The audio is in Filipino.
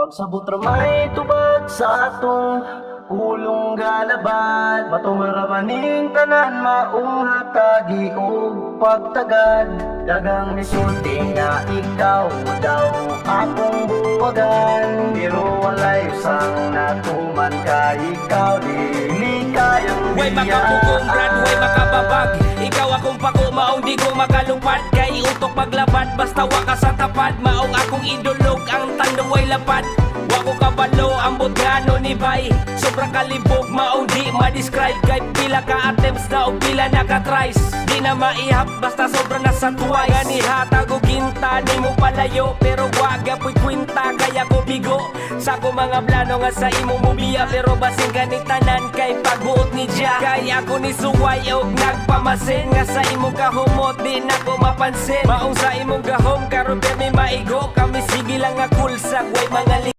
Pagsabot ramay tubag sa atong kulong galabad, matumarabaning tanan maong hatagi ug pagtagad. Dagang misulti nga ikaw daw akong buwagan, pero walay usang natuman ka ikaw dili kayang Way makapugong brad, way makababag. Ikaw akong pako, maong di ko makalupad. Kay utok maglabad, basta waka sa tapad. Maong akong idulog, ang tando way lapad. Wako kabalo, ang budgano ni bay. Sobrang kalibog, maong di ma-describe. Kay pila ka attempts na o pila nakatries. Di na maihap, basta sobrang nasa tuway. Ganihatag o ginta, di mo palayo. Pero wag apoy kwinta, kaya ko bigo. Sa ko mga plano nga sa imo mubiya. Pero basing ganitanan, kay pagbuot ni Jah. Kay ako ni suway og nagpamasin. Nga sa imong kahumot, di na ko mapansin. Maong sa imong gahom, karon kami maigo. Kami sige lang nga cool sa way mga